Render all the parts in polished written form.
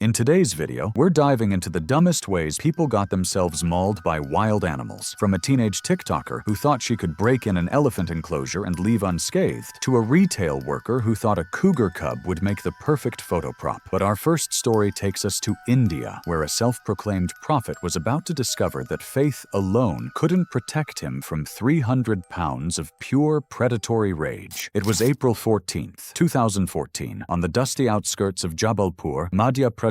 In today's video, we're diving into the dumbest ways people got themselves mauled by wild animals, from a teenage TikToker who thought she could break in an elephant enclosure and leave unscathed, to a retail worker who thought a cougar cub would make the perfect photo prop. But our first story takes us to India, where a self-proclaimed prophet was about to discover that faith alone couldn't protect him from 300 pounds of pure predatory rage. It was April 14th, 2014, on the dusty outskirts of Jabalpur, Madhya Pradesh,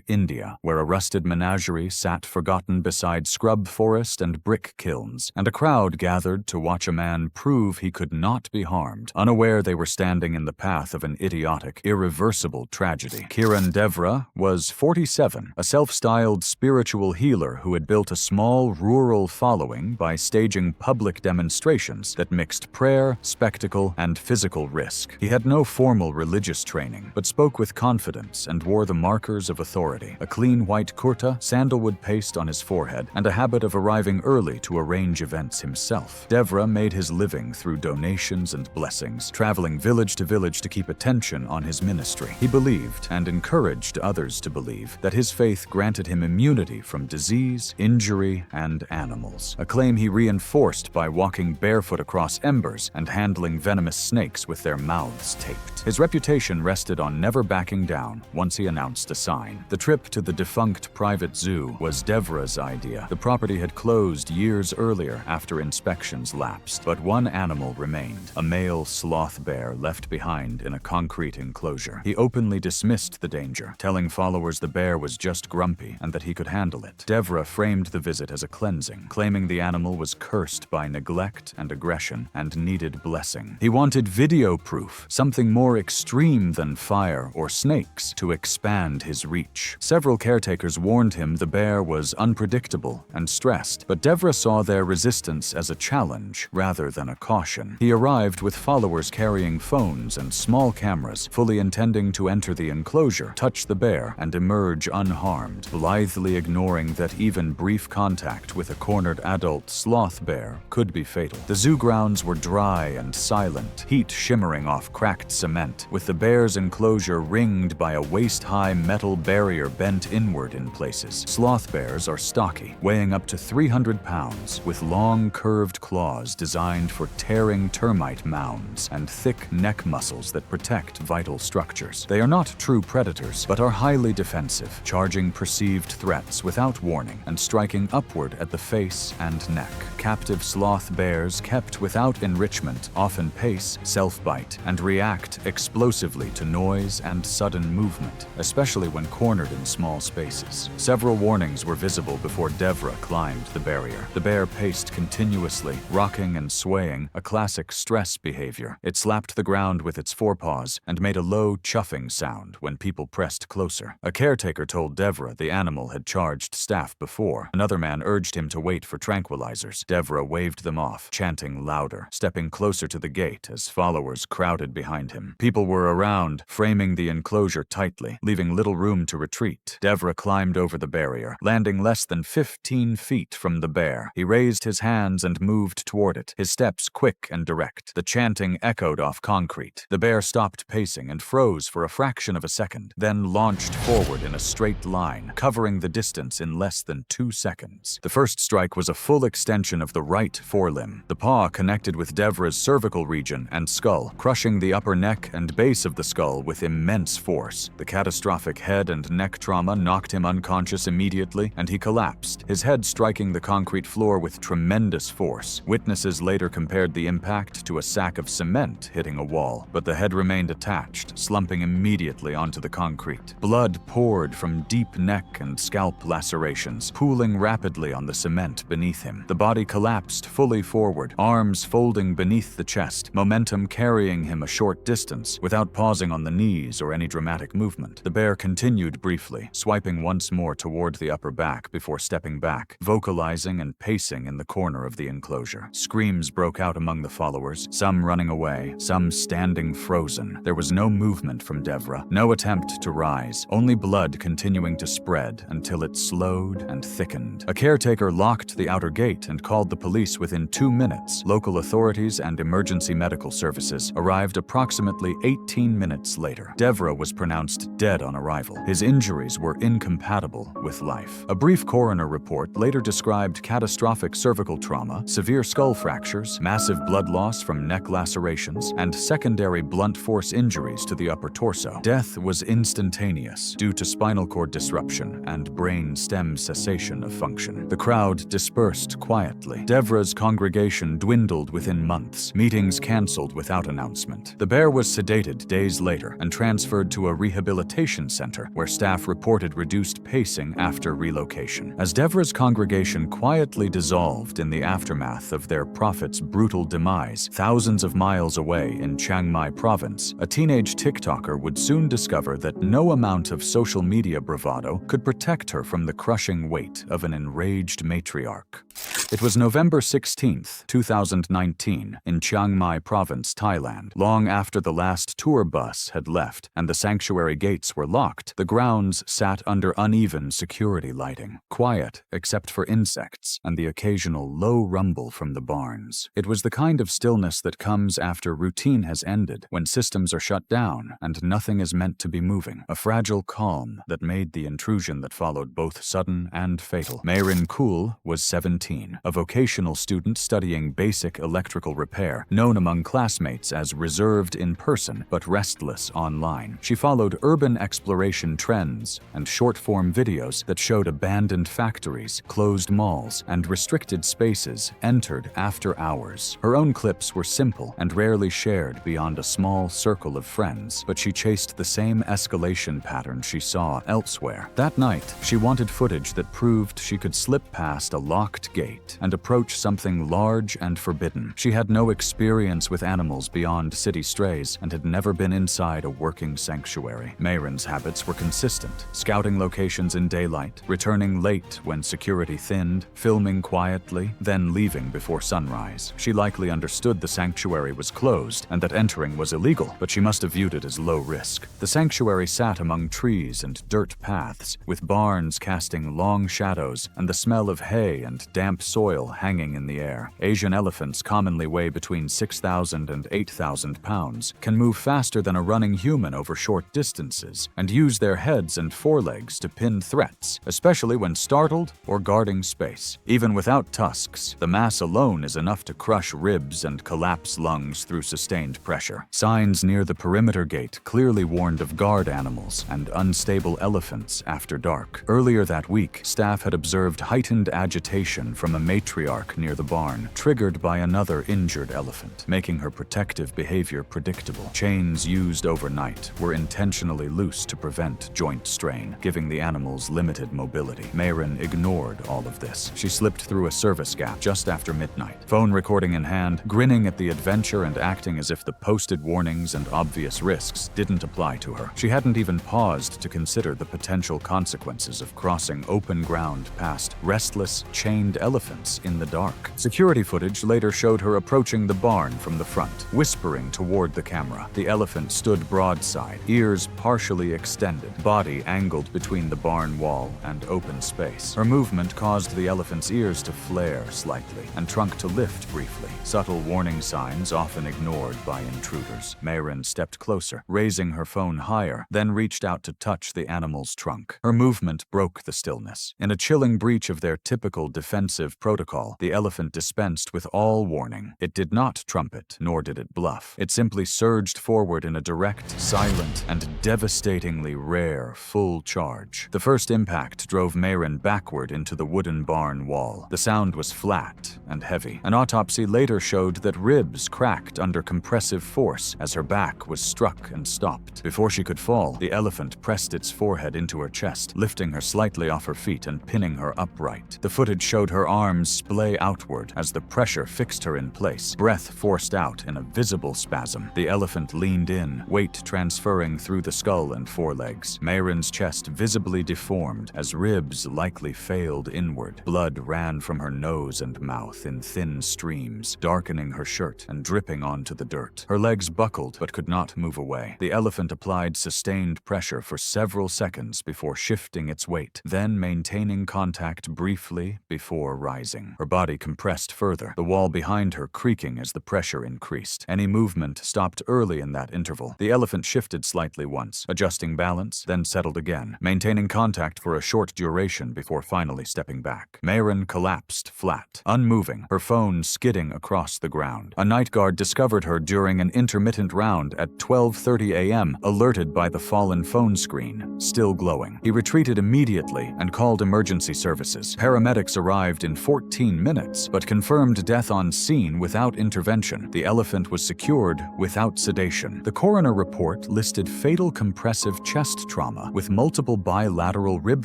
India, where a rusted menagerie sat forgotten beside scrub forest and brick kilns, and a crowd gathered to watch a man prove he could not be harmed, unaware they were standing in the path of an idiotic, irreversible tragedy. Kiran Devra was 47, a self-styled spiritual healer who had built a small rural following by staging public demonstrations that mixed prayer, spectacle, and physical risk. He had no formal religious training, but spoke with confidence and wore the markers of authority: a clean white kurta, sandalwood paste on his forehead, and a habit of arriving early to arrange events himself. Devra made his living through donations and blessings, traveling village to village to keep attention on his ministry. He believed, and encouraged others to believe, that his faith granted him immunity from disease, injury, and animals, a claim he reinforced by walking barefoot across embers and handling venomous snakes with their mouths taped. His reputation rested on never backing down once he announced a sign. The trip to the defunct private zoo was Devra's idea. The property had closed years earlier after inspections lapsed, but one animal remained, a male sloth bear left behind in a concrete enclosure. He openly dismissed the danger, telling followers the bear was just grumpy and that he could handle it. Devra framed the visit as a cleansing, claiming the animal was cursed by neglect and aggression and needed blessing. He wanted video proof, something more extreme than fire or snakes, to expand his reach. Several caretakers warned him the bear was unpredictable and stressed, but Devra saw their resistance as a challenge rather than a caution. He arrived with followers carrying phones and small cameras, fully intending to enter the enclosure, touch the bear, and emerge unharmed, blithely ignoring that even brief contact with a cornered adult sloth bear could be fatal. The zoo grounds were dry and silent, heat shimmering off cracked cement, with the bear's enclosure ringed by a waist-high metal barrier bent inward in places. Sloth bears are stocky, weighing up to 300 pounds, with long curved claws designed for tearing termite mounds and thick neck muscles that protect vital structures. They are not true predators, but are highly defensive, charging perceived threats without warning and striking upward at the face and neck. Captive sloth bears kept without enrichment often pace, self-bite, and react explosively to noise and sudden movement, especially when cornered in small spaces. Several warnings were visible before Devra climbed the barrier. The bear paced continuously, rocking and swaying, a classic stress behavior. It slapped the ground with its forepaws and made a low, chuffing sound when people pressed closer. A caretaker told Devra the animal had charged staff before. Another man urged him to wait for tranquilizers. Devra waved them off, chanting louder, stepping closer to the gate as followers crowded behind him. People were around, framing the enclosure tightly, leaving little room to retreat. Devra climbed over the barrier, landing less than 15 feet from the bear. He raised his hands and moved toward it, his steps quick and direct. The chanting echoed off concrete. The bear stopped pacing and froze for a fraction of a second, then launched forward in a straight line, covering the distance in less than 2 seconds. The first strike was a full extension of the right forelimb. The paw connected with Devra's cervical region and skull, crushing the upper neck and base of the skull with immense force. The catastrophic head and neck trauma knocked him unconscious immediately, and he collapsed, his head striking the concrete floor with tremendous force. Witnesses later compared the impact to a sack of cement hitting a wall, but the head remained attached, slumping immediately onto the concrete. Blood poured from deep neck and scalp lacerations, pooling rapidly on the cement beneath him. The body collapsed fully forward, arms folding beneath the chest, momentum carrying him a short distance without pausing on the knees or any dramatic movement. The bear continued briefly, swiping once more toward the upper back before stepping back, vocalizing and pacing in the corner of the enclosure. Screams broke out among the followers, some running away, some standing frozen. There was no movement from Devra, no attempt to rise, only blood continuing to spread until it slowed and thickened. A caretaker locked the outer gate and called the police within 2 minutes. Local authorities and emergency medical services arrived approximately 18 minutes later. Devra was pronounced dead on arrival. survival. His injuries were incompatible with life. A brief coroner report later described catastrophic cervical trauma, severe skull fractures, massive blood loss from neck lacerations, and secondary blunt force injuries to the upper torso. Death was instantaneous due to spinal cord disruption and brain stem cessation of function. The crowd dispersed quietly. Devra's congregation dwindled within months, meetings canceled without announcement. The bear was sedated days later and transferred to a rehabilitation center where staff reported reduced pacing after relocation. As Devra's congregation quietly dissolved in the aftermath of their prophet's brutal demise, thousands of miles away in Chiang Mai province, a teenage TikToker would soon discover that no amount of social media bravado could protect her from the crushing weight of an enraged matriarch. It was November 16, 2019, in Chiang Mai province, Thailand. Long after the last tour bus had left and the sanctuary gates were locked, the grounds sat under uneven security lighting, quiet except for insects and the occasional low rumble from the barns. It was the kind of stillness that comes after routine has ended, when systems are shut down and nothing is meant to be moving. A fragile calm that made the intrusion that followed both sudden and fatal. Mayrin Kul was 17, a vocational student studying basic electrical repair, known among classmates as reserved in person but restless online. She followed urban exploration trends and short-form videos that showed abandoned factories, closed malls, and restricted spaces entered after hours. Her own clips were simple and rarely shared beyond a small circle of friends, but she chased the same escalation pattern she saw elsewhere. That night, she wanted footage that proved she could slip past a locked gate and approach something large and forbidden. She had no experience with animals beyond city strays and had never been inside a working sanctuary. Mayrin's habits were consistent: scouting locations in daylight, returning late when security thinned, filming quietly, then leaving before sunrise. She likely understood the sanctuary was closed and that entering was illegal, but she must have viewed it as low risk. The sanctuary sat among trees and dirt paths, with barns casting long shadows and the smell of hay and damp soil hanging in the air. Asian elephants commonly weigh between 6,000 and 8,000 pounds, can move faster than a running human over short distances, and use their heads and forelegs to pin threats, especially when startled or guarding space. Even without tusks, the mass alone is enough to crush ribs and collapse lungs through sustained pressure. Signs near the perimeter gate clearly warned of guard animals and unstable elephants after dark. Earlier that week, staff had observed heightened agitation from a matriarch near the barn, triggered by another injured elephant, making her protective behavior predictable. Chains used overnight were intentionally loose to prevent joint strain, giving the animals limited mobility. Mayrin ignored all of this. She slipped through a service gap just after midnight, phone recording in hand, grinning at the adventure and acting as if the posted warnings and obvious risks didn't apply to her. She hadn't even paused to consider the potential consequences of crossing open ground past restless, chained elephants in the dark. Security footage later showed her approaching the barn from the front, whispering toward the camera. The elephant stood broadside, ears partially extended, body angled between the barn wall and open space. Her movement caused the elephant's ears to flare slightly and trunk to lift briefly, subtle warning signs often ignored by intruders. Mayrin stepped closer, raising her phone higher, then reached out to touch the animal's trunk. Her movement broke the stillness. In a chilling breach of their typical defensive protocol, the elephant dispensed with all warning. It did not trumpet, nor did it bluff. It simply surged forward in a direct, silent, and devastatingly rare full charge. The first impact drove Mayrin backward into the wooden barn wall. The sound was flat and heavy. An autopsy later showed that ribs cracked under compressive force as her back was struck and stopped. Before she could fall, the elephant pressed its forehead into her chest, lifting her slightly off her feet and pinning her upright. The footage showed her arms splay outward as the pressure fixed her in place, breath forced out in a visible spasm. The elephant leaned in, weight transferring through the skull and forelegs. Mayrin's chest visibly deformed as ribs likely failed inward. Blood ran from her nose and mouth in thin streams, darkening her shirt and dripping onto the dirt. Her legs buckled but could not move away. The elephant applied sustained pressure for several seconds before shifting its weight, then maintaining contact briefly before rising. agonizing. Her body compressed further, the wall behind her creaking as the pressure increased. Any movement stopped early in that interval. The elephant shifted slightly once, adjusting balance, then settled again, maintaining contact for a short duration before finally stepping back. Mayron collapsed flat, unmoving, her phone skidding across the ground. A night guard discovered her during an intermittent round at 12:30 a.m., alerted by the fallen phone screen, still glowing. He retreated immediately and called emergency services. Paramedics arrived in 14 minutes, but confirmed death on scene without intervention. The elephant was secured without sedation. The coroner report listed fatal compressive chest trauma with multiple bilateral rib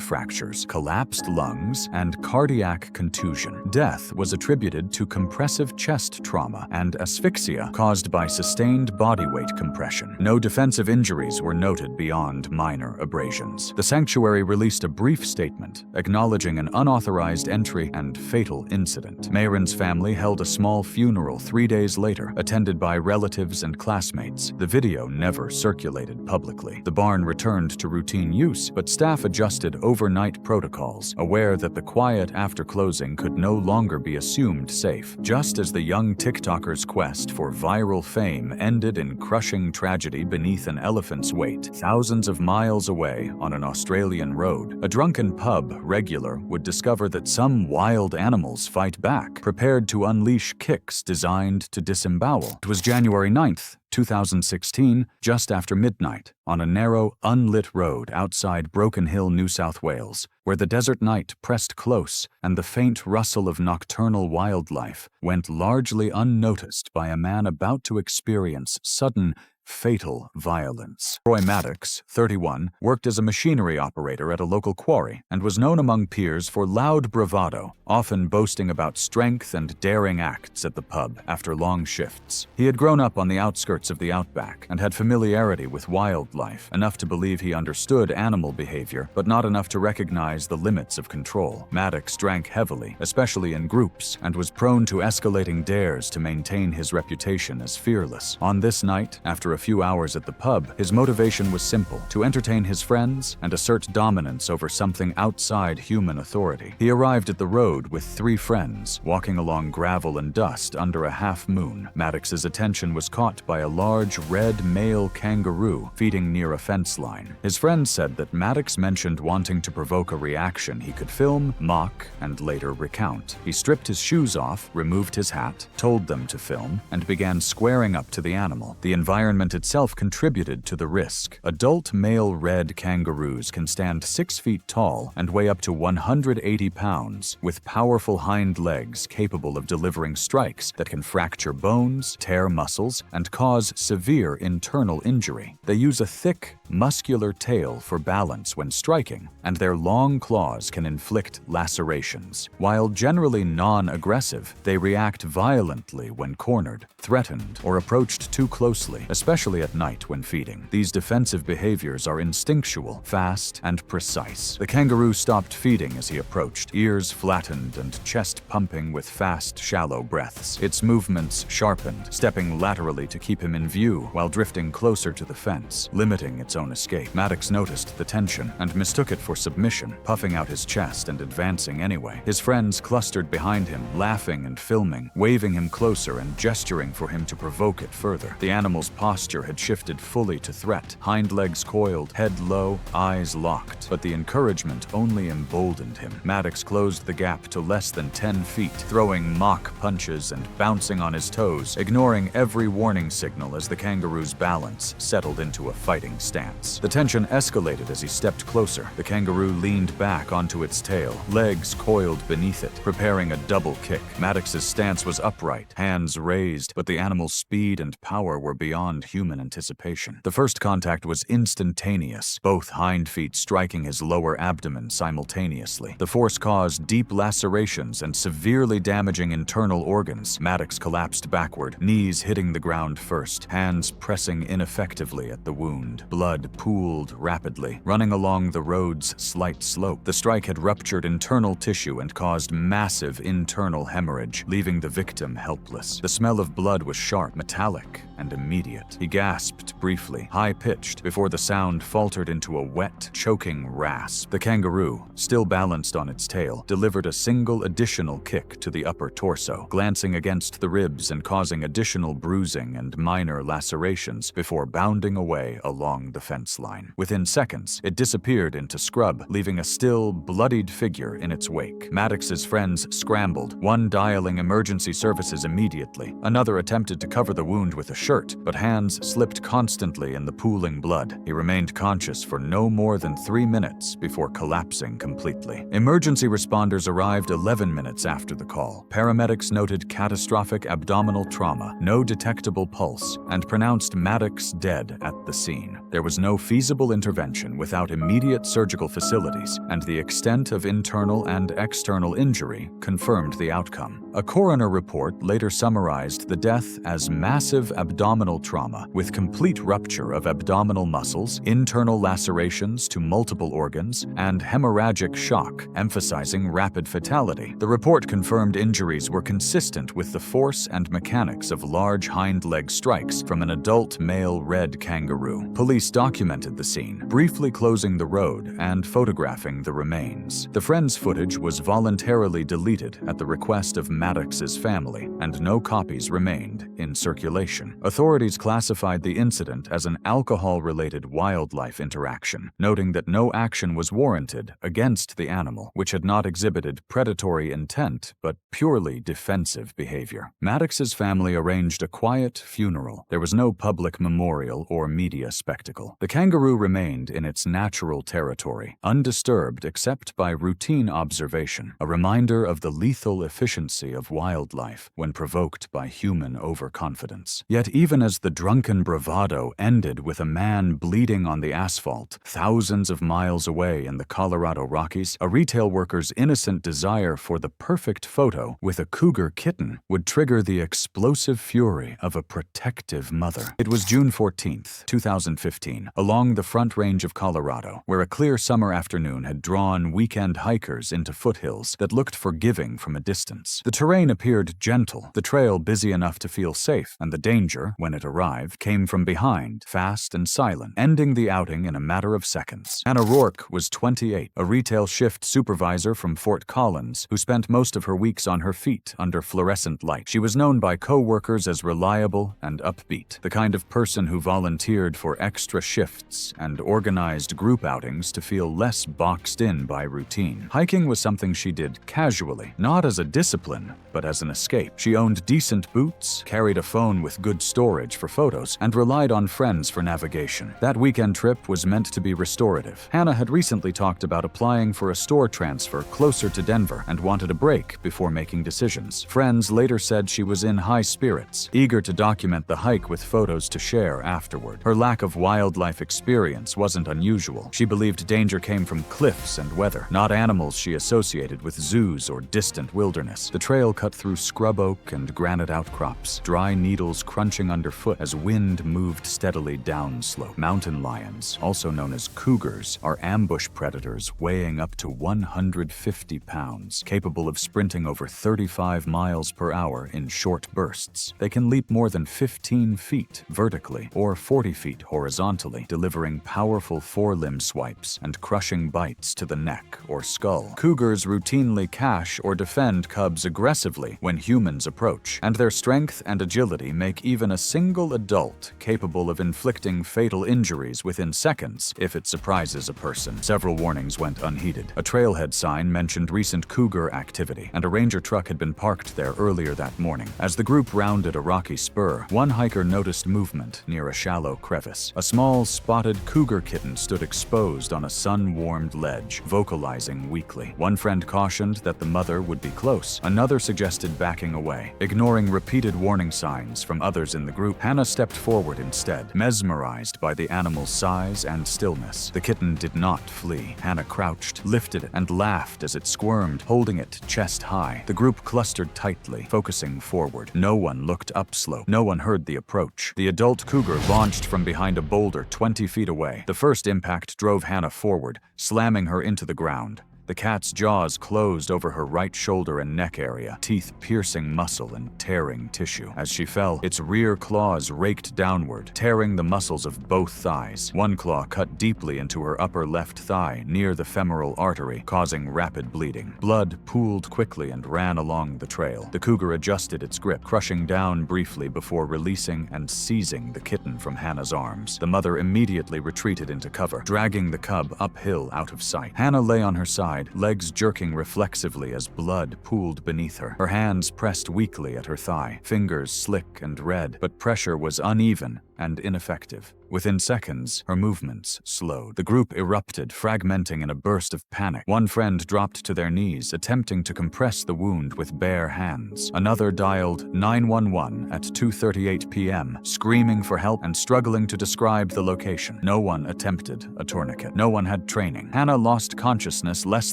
fractures, collapsed lungs, and cardiac contusion. Death was attributed to compressive chest trauma and asphyxia caused by sustained body weight compression. No defensive injuries were noted beyond minor abrasions. The sanctuary released a brief statement acknowledging an unauthorized entry and fatal incident. Mayron's family held a small funeral 3 days later, attended by relatives and classmates. The video never circulated publicly. The barn returned to routine use, but staff adjusted overnight protocols, aware that the quiet after closing could no longer be assumed safe. Just as the young TikToker's quest for viral fame ended in crushing tragedy beneath an elephant's weight, thousands of miles away on an Australian road, a drunken pub regular would discover that some wild animals fight back, prepared to unleash kicks designed to disembowel. It was January 9th, 2016, just after midnight, on a narrow, unlit road outside Broken Hill, New South Wales, where the desert night pressed close and the faint rustle of nocturnal wildlife went largely unnoticed by a man about to experience sudden, fatal violence. Roy Maddox, 31, worked as a machinery operator at a local quarry and was known among peers for loud bravado, often boasting about strength and daring acts at the pub after long shifts. He had grown up on the outskirts of the outback and had familiarity with wildlife, enough to believe he understood animal behavior, but not enough to recognize the limits of control. Maddox drank heavily, especially in groups, and was prone to escalating dares to maintain his reputation as fearless. On this night, after a few hours at the pub, his motivation was simple: to entertain his friends and assert dominance over something outside human authority. He arrived at the road with 3 friends, walking along gravel and dust under a half moon. Maddox's attention was caught by a large red male kangaroo feeding near a fence line. His friends said that Maddox mentioned wanting to provoke a reaction he could film, mock, and later recount. He stripped his shoes off, removed his hat, told them to film, and began squaring up to the animal. The environment itself contributed to the risk. Adult male red kangaroos can stand 6 feet tall and weigh up to 180 pounds, with powerful hind legs capable of delivering strikes that can fracture bones, tear muscles, and cause severe internal injury. They use a thick, muscular tail for balance when striking, and their long claws can inflict lacerations. While generally non-aggressive, they react violently when cornered, threatened, or approached too closely, especially at night when feeding. These defensive behaviors are instinctual, fast, and precise. The kangaroo stopped feeding as he approached, ears flattened and chest pumping with fast, shallow breaths. Its movements sharpened, stepping laterally to keep him in view while drifting closer to the fence, limiting its own escape. Maddox noticed the tension and mistook it for submission, puffing out his chest and advancing anyway. His friends clustered behind him, laughing and filming, waving him closer and gesturing for him to provoke it further. The animal's posture had shifted fully to threat, hind legs coiled, head low, eyes locked, but the encouragement only emboldened him. Maddox closed the gap to less than 10 feet, throwing mock punches and bouncing on his toes, ignoring every warning signal as the kangaroo's balance settled into a fighting stance. The tension escalated as he stepped closer. The kangaroo leaned back onto its tail, legs coiled beneath it, preparing a double kick. Maddox's stance was upright, hands raised, but the animal's speed and power were beyond human anticipation. The first contact was instantaneous, both hind feet striking his lower abdomen simultaneously. The force caused deep lacerations and severely damaging internal organs. Maddox collapsed backward, knees hitting the ground first, hands pressing ineffectively at the wound. Blood pooled rapidly, running along the road's slight slope. The strike had ruptured internal tissue and caused massive internal hemorrhage, leaving the victim helpless. The smell of blood was sharp, metallic, and immediate. He gasped briefly, high-pitched, before the sound faltered into a wet, choking rasp. The kangaroo, still balanced on its tail, delivered a single additional kick to the upper torso, glancing against the ribs and causing additional bruising and minor lacerations before bounding away along the fence line. Within seconds, it disappeared into scrub, leaving a still, bloodied figure in its wake. Maddox's friends scrambled, one dialing emergency services immediately. Another attempted to cover the wound with a shirt, but hands slipped constantly in the pooling blood. He remained conscious for no more than 3 minutes before collapsing completely. Emergency responders arrived 11 minutes after the call. Paramedics noted catastrophic abdominal trauma, no detectable pulse, and pronounced Maddox dead at the scene. There was no feasible intervention without immediate surgical facilities, and the extent of internal and external injury confirmed the outcome. A coroner report later summarized the death as massive abdominal trauma with complete rupture of abdominal muscles, internal lacerations to multiple organs, and hemorrhagic shock, emphasizing rapid fatality. The report confirmed injuries were consistent with the force and mechanics of large hind leg strikes from an adult male red kangaroo. Police documented the scene, briefly closing the road and photographing the remains. The friend's footage was voluntarily deleted at the request of Maddox's family, and no copies remained in circulation. Authorities classified the incident as an alcohol-related wildlife interaction, noting that no action was warranted against the animal, which had not exhibited predatory intent but purely defensive behavior. Maddox's family arranged a quiet funeral. There was no public memorial or media spectacle. The kangaroo remained in its natural territory, undisturbed except by routine observation, a reminder of the lethal efficiency of wildlife when provoked by human overconfidence. Yet even as the drunken bravado ended with a man bleeding on the asphalt, thousands of miles away in the Colorado Rockies, a retail worker's innocent desire for the perfect photo with a cougar kitten would trigger the explosive fury of a protective mother. It was June 14, 2015, along the Front Range of Colorado, where a clear summer afternoon had drawn weekend hikers into foothills that looked forgiving from a distance. The terrain appeared gentle, the trail busy enough to feel safe, and the danger, when it arrived, came from behind, fast and silent, ending the outing in a matter of seconds. Hannah Rourke was 28, a retail shift supervisor from Fort Collins, who spent most of her weeks on her feet under fluorescent light. She was known by co-workers as reliable and upbeat, the kind of person who volunteered for extra shifts and organized group outings to feel less boxed in by routine. Hiking was something she did casually, not as a discipline, but as an escape. She owned decent boots, carried a phone with good storage for photos, and relied on friends for navigation. That weekend trip was meant to be restorative. Hannah had recently talked about applying for a store transfer closer to Denver and wanted a break before making decisions. Friends later said she was in high spirits, eager to document the hike with photos to share afterward. Her lack of wildlife experience wasn't unusual. She believed danger came from cliffs and weather, not animals she associated with zoos or distant wilderness. The trail cut through scrub oak and granite outcrops, dry needles crunching underfoot as wind moved steadily downslope. Mountain lions, also known as cougars, are ambush predators weighing up to 150 pounds, capable of sprinting over 35 miles per hour in short bursts. They can leap more than 15 feet vertically or 40 feet horizontally, delivering powerful forelimb swipes and crushing bites to the neck or skull. Cougars routinely cache or defend cubs aggressively when humans approach, and their strength and agility make even a single adult capable of inflicting fatal injuries within seconds if it surprises a person. Several warnings went unheeded. A trailhead sign mentioned recent cougar activity, and a ranger truck had been parked there earlier that morning. As the group rounded a rocky spur, one hiker noticed movement near a shallow crevice. A small, spotted cougar kitten stood exposed on a sun-warmed ledge, vocalizing weakly. One friend cautioned that the mother would be close. Another suggested backing away. Ignoring repeated warning signs from others in the group, Hannah stepped forward instead, mesmerized by the animal's size and stillness. The kitten did not flee. Hannah crouched, lifted it, and laughed as it squirmed, holding it chest high. The group clustered tightly, focusing forward. No one looked upslope. No one heard the approach. The adult cougar launched from behind a boulder 20 feet away. The first impact drove Hannah forward, slamming her into the ground. The cat's jaws closed over her right shoulder and neck area, teeth piercing muscle and tearing tissue. As she fell, its rear claws raked downward, tearing the muscles of both thighs. One claw cut deeply into her upper left thigh, near the femoral artery, causing rapid bleeding. Blood pooled quickly and ran along the trail. The cougar adjusted its grip, crushing down briefly before releasing and seizing the kitten from Hannah's arms. The mother immediately retreated into cover, dragging the cub uphill out of sight. Hannah lay on her side, legs jerking reflexively as blood pooled beneath her. Her hands pressed weakly at her thigh, fingers slick and red, but pressure was uneven and ineffective. Within seconds, her movements slowed. The group erupted, fragmenting in a burst of panic. One friend dropped to their knees, attempting to compress the wound with bare hands. Another dialed 911 at 2:38 p.m., screaming for help and struggling to describe the location. No one attempted a tourniquet. No one had training. Hannah lost consciousness less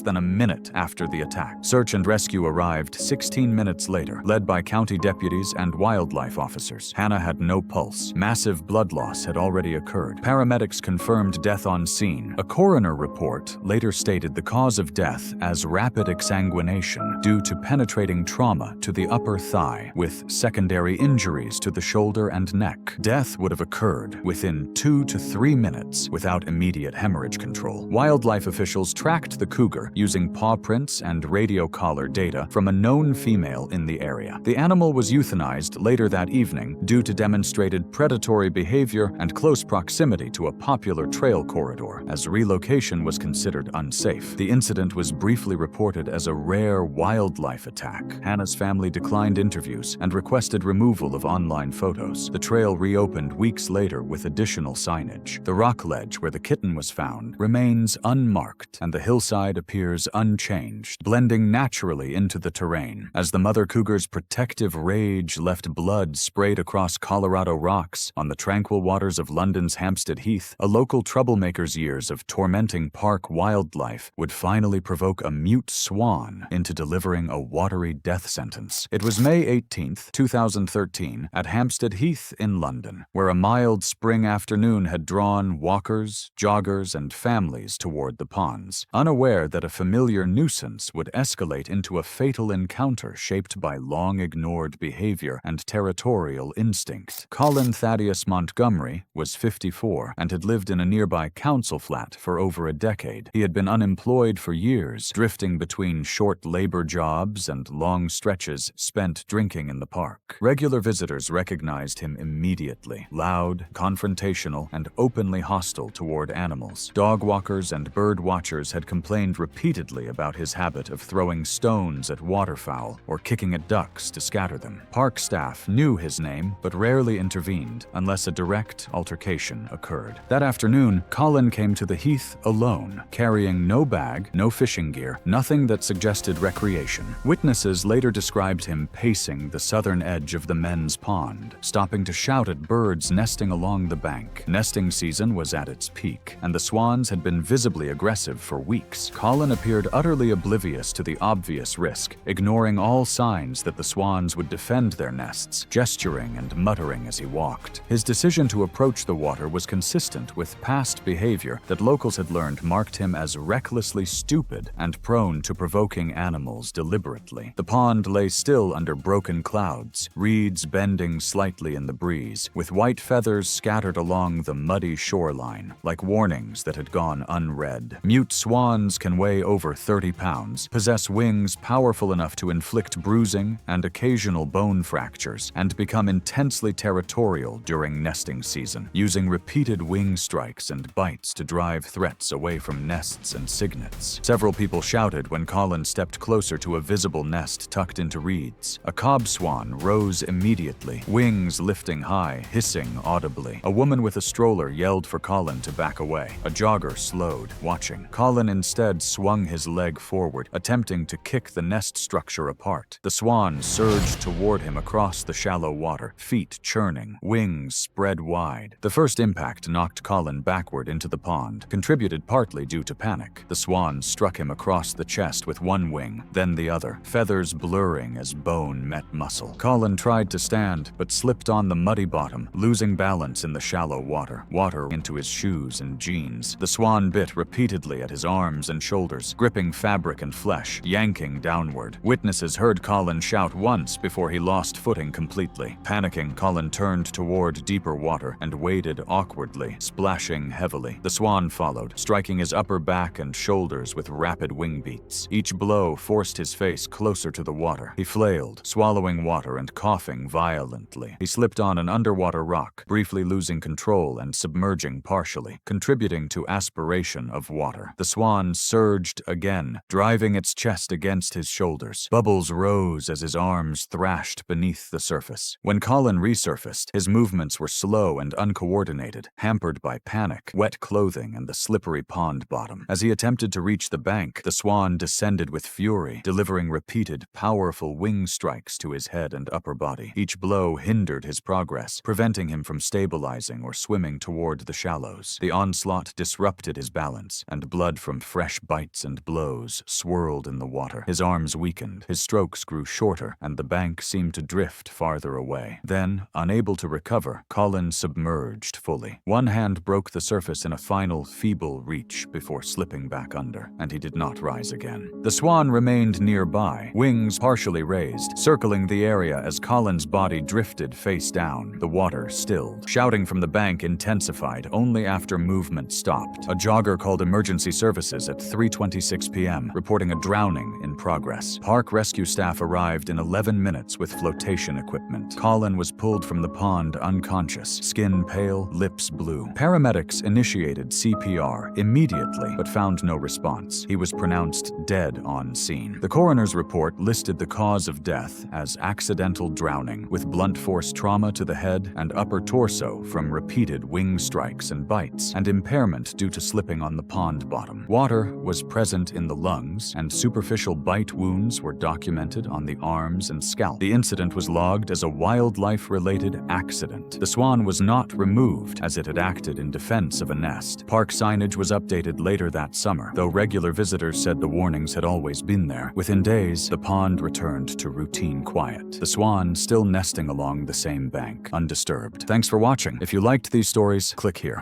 than a minute after the attack. Search and rescue arrived 16 minutes later, led by county deputies and wildlife officers. Hannah had no pulse. Massive blood loss had already occurred. Paramedics confirmed death on scene. A coroner report later stated the cause of death as rapid exsanguination due to penetrating trauma to the upper thigh, with secondary injuries to the shoulder and neck. Death would have occurred within 2 to 3 minutes without immediate hemorrhage control. Wildlife officials tracked the cougar using paw prints and radio collar data from a known female in the area. The animal was euthanized later that evening due to demonstrated predatory behavior and close proximity to a popular trail corridor, as relocation was considered unsafe. The incident was briefly reported as a rare wildlife attack. Hannah's family declined interviews and requested removal of online photos. The trail reopened weeks later with additional signage. The rock ledge where the kitten was found remains unmarked, and the hillside appears unchanged, blending naturally into the terrain. As the mother cougar's protective rage left blood sprayed across Colorado rocks on the tranquil waters of London's Hampstead Heath, a local troublemaker's years of tormenting park wildlife would finally provoke a mute swan into delivering a watery death sentence. It was May 18, 2013, at Hampstead Heath in London, where a mild spring afternoon had drawn walkers, joggers, and families toward the ponds, unaware that a familiar nuisance would escalate into a fatal encounter shaped by long-ignored behavior and territorial instinct. Colin Thaddeus Montgomery was 54 and had lived in a nearby council flat for over a decade. He had been unemployed for years, drifting between short labor jobs and long stretches spent drinking in the park. Regular visitors recognized him immediately, loud, confrontational, and openly hostile toward animals. Dog walkers and bird watchers had complained repeatedly about his habit of throwing stones at waterfowl or kicking at ducks to scatter them. Park staff knew his name, but rarely intervened unless a direct altercation occurred. That afternoon, Colin came to the heath alone, carrying no bag, no fishing gear, nothing that suggested recreation. Witnesses later described him pacing the southern edge of the men's pond, stopping to shout at birds nesting along the bank. Nesting season was at its peak, and the swans had been visibly aggressive for weeks. Colin appeared utterly oblivious to the obvious risk, ignoring all signs that the swans would defend their nests, gesturing and muttering as he walked. His decision to approach the water was consistent with past behavior that locals had learned marked him as recklessly stupid and prone to provoking animals deliberately. The pond lay still under broken clouds, reeds bending slightly in the breeze, with white feathers scattered along the muddy shoreline, like warnings that had gone unread. Mute swans can weigh over 30 pounds, possess wings powerful enough to inflict bruising and occasional bone fractures, and become intensely territorial during nesting season, using repeated wing strikes and bites to drive threats away from nests and cygnets. Several people shouted when Colin stepped closer to a visible nest tucked into reeds. A cob swan rose immediately, wings lifting high, hissing audibly. A woman with a stroller yelled for Colin to back away. A jogger slowed, watching. Colin instead swung his leg forward, attempting to kick the nest structure apart. The swan surged toward him across the shallow water, feet churning, wings spread wide. The first impact knocked Colin backward into the pond, contributed partly due to panic. The swan struck him across the chest with one wing, then the other, feathers blurring as bone met muscle. Colin tried to stand, but slipped on the muddy bottom, losing balance in the shallow water into his shoes and jeans. The swan bit repeatedly at his arms and shoulders, gripping fabric and flesh, yanking downward. Witnesses heard Colin shout once before he lost footing completely. Panicking, Colin turned toward deeper water and waded awkwardly, splashing heavily. The swan followed, striking his upper back and shoulders with rapid wing beats. Each blow forced his face closer to the water. He flailed, swallowing water and coughing violently. He slipped on an underwater rock, briefly losing control and submerging partially, contributing to aspiration of water. The swan surged again, driving its chest against his shoulders. Bubbles rose as his arms thrashed beneath the surface. When Colin resurfaced, his movements were slow and uncoordinated, hampered by panic, wet clothing, and the slippery pond bottom. As he attempted to reach the bank, the swan descended with fury, delivering repeated, powerful wing strikes to his head and upper body. Each blow hindered his progress, preventing him from stabilizing or swimming toward the shallows. The onslaught disrupted his balance, and blood from fresh bites and blows swirled in the water. His arms weakened, his strokes grew shorter, and the bank seemed to drift farther away. Then, unable to recover, Colin submerged fully. One hand broke the surface in a final, feeble reach before slipping back under, and he did not rise again. The swan remained nearby, wings partially raised, circling the area as Colin's body drifted face down. The water stilled. Shouting from the bank intensified only after movement stopped. A jogger called emergency services at 3:26 p.m., reporting a drowning in progress. Park rescue staff arrived in 11 minutes with flotation equipment. Colin was pulled from the pond unconscious, skin pale, lips blue. Paramedics initiated CPR immediately, but found no response. He was pronounced dead on scene. The coroner's report listed the cause of death as accidental drowning, with blunt force trauma to the head and upper torso from repeated wing strikes and bites, and impairment due to slipping on the pond bottom. Water was present in the lungs, and superficial bite wounds were documented on the arms and scalp. The incident was logged as a wildlife-related accident. The swan was not removed, as it had acted in defense of a nest. Park signage was updated later that summer, though regular visitors said the warnings had always been there. Within days, the pond returned to routine quiet, the swan still nesting along the same bank, undisturbed. Thanks for watching. If you liked these stories, click here.